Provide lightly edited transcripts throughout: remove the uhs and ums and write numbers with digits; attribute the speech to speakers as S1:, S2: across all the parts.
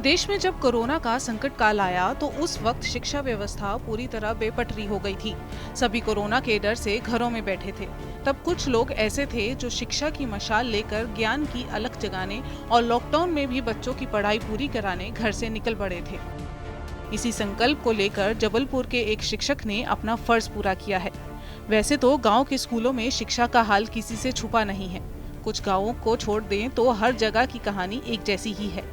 S1: देश में जब कोरोना का संकट काल आया तो उस वक्त शिक्षा व्यवस्था पूरी तरह बेपटरी हो गई थी। सभी कोरोना के डर से घरों में बैठे थे। तब कुछ लोग ऐसे थे जो शिक्षा की मशाल लेकर ज्ञान की अलख जगाने और लॉकडाउन में भी बच्चों की पढ़ाई पूरी कराने घर से निकल पड़े थे। इसी संकल्प को लेकर जबलपुर के एक शिक्षक ने अपना फर्ज पूरा किया है। वैसे तो गाँव के स्कूलों में शिक्षा का हाल किसी से छुपा नहीं है। कुछ गाँवों को छोड़ दें तो हर जगह की कहानी एक जैसी ही है।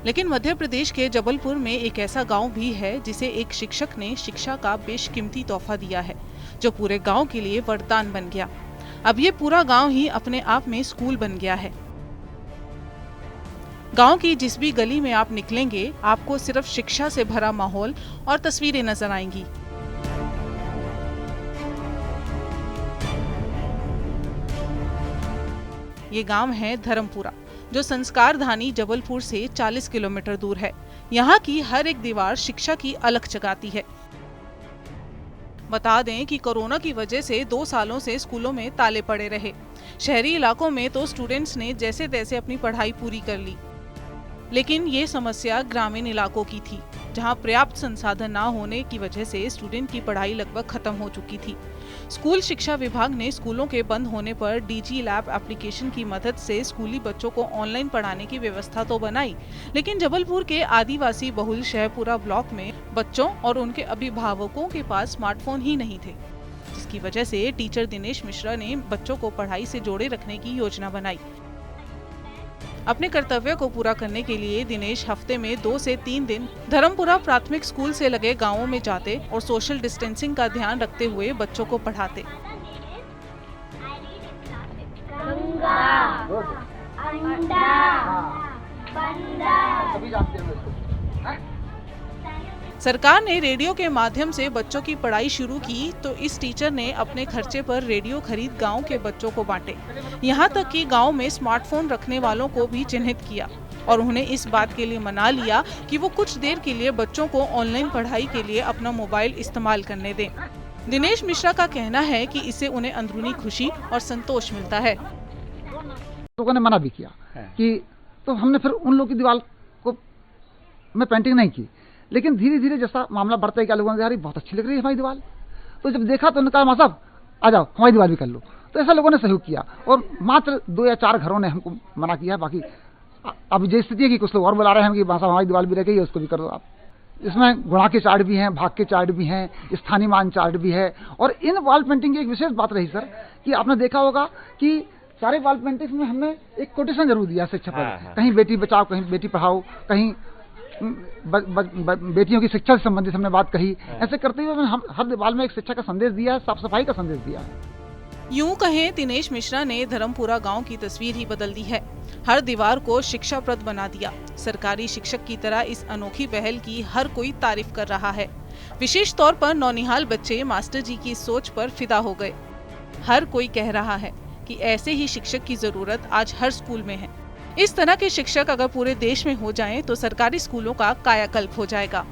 S1: लेकिन मध्य प्रदेश के जबलपुर में एक ऐसा गांव भी है जिसे एक शिक्षक ने शिक्षा का बेशकीमती तोहफा दिया है, जो पूरे गांव के लिए वरदान बन गया। अब ये पूरा गांव ही अपने आप में स्कूल बन गया है। गांव की जिस भी गली में आप निकलेंगे, आपको सिर्फ शिक्षा से भरा माहौल और तस्वीरें नजर आएंगी। ये गांव है धर्मपुरा, जो संस्कारधानी जबलपुर से 40 किलोमीटर दूर है। यहाँ की हर एक दीवार शिक्षा की अलख जगाती है। बता दें कि कोरोना की वजह से 2 सालों से स्कूलों में ताले पड़े रहे। शहरी इलाकों में तो स्टूडेंट्स ने जैसे तैसे अपनी पढ़ाई पूरी कर ली, लेकिन ये समस्या ग्रामीण इलाकों की थी, जहां पर्याप्त संसाधन न होने की वजह से स्टूडेंट की पढ़ाई लगभग खत्म हो चुकी थी। स्कूल शिक्षा विभाग ने स्कूलों के बंद होने पर डीजी लैब एप्लीकेशन की मदद से स्कूली बच्चों को ऑनलाइन पढ़ाने की व्यवस्था तो बनाई, लेकिन जबलपुर के आदिवासी बहुल शहपुरा ब्लॉक में बच्चों और उनके अभिभावकों के पास स्मार्टफोन ही नहीं थे, जिसकी वजह से टीचर दिनेश मिश्रा ने बच्चों को पढ़ाई से जोड़े रखने की योजना बनाई। अपने कर्तव्य को पूरा करने के लिए दिनेश हफ्ते में 2 से 3 दिन धर्मपुरा प्राथमिक स्कूल से लगे गांवों में जाते और सोशल डिस्टेंसिंग का ध्यान रखते हुए बच्चों को पढ़ाते। सरकार ने रेडियो के माध्यम से बच्चों की पढ़ाई शुरू की तो इस टीचर ने अपने खर्चे पर रेडियो खरीद गांव के बच्चों को बांटे। यहाँ तक कि गांव में स्मार्टफोन रखने वालों को भी चिन्हित किया और उन्हें इस बात के लिए मना लिया कि वो कुछ देर के लिए बच्चों को ऑनलाइन पढ़ाई के लिए अपना मोबाइल इस्तेमाल करने दें। दिनेश मिश्रा का कहना है कि इससे उन्हें अंदरूनी खुशी और संतोष मिलता है।
S2: लोगों ने मना भी किया कि तो हमने फिर उन लोगों की दीवार को मैं पेंटिंग नहीं की, लेकिन धीरे धीरे जैसा मामला बढ़ता है, क्या लोगों ने कहा बहुत अच्छी लग रही है हमारी दीवार। तो जब देखा तो उन्होंने कहा मां साहब आ जाओ हमारी दीवार भी कर लो। तो ऐसा लोगों ने सहयोग किया और मात्र 2 या 4 घरों ने हमको मना किया। बाकी अब ये स्थिति है कि कुछ लोग और बुला रहे हैं कि मां साहब हमारी दीवार भी रह गई है, उसको भी कर दो आप। इसमें गुणा के चार्ट भी हैं, भाग के चार्ट भी हैं, स्थानीय मान चार्ट भी है। और इन वॉल पेंटिंग की एक विशेष बात रही सर कि आपने देखा होगा कि सारे वॉल पेंटिंग्स में हमने एक कोटेशन जरूर दिया शिक्षा पर। कहीं बेटी बचाओ, कहीं बेटी पढ़ाओ, कहीं बेटियों की शिक्षा से संबंधित हमने बात कही। ऐसे करते हुए हम हर दीवार में एक शिक्षा का संदेश दिया है, साफ सफाई का संदेश दिया है।
S1: यूं कहें दिनेश मिश्रा ने धर्मपुरा गांव की तस्वीर ही बदल दी है। हर दीवार को शिक्षाप्रद बना दिया। सरकारी शिक्षक की तरह इस अनोखी पहल की हर कोई तारीफ कर रहा है। विशेष तौर पर नौनिहाल बच्चे मास्टर जी की सोच पर फिदा हो गए। हर कोई कह रहा है कि ऐसे ही शिक्षक की जरूरत आज हर स्कूल में है। इस तरह के शिक्षक अगर पूरे देश में हो जाएं तो सरकारी स्कूलों का कायाकल्प हो जाएगा।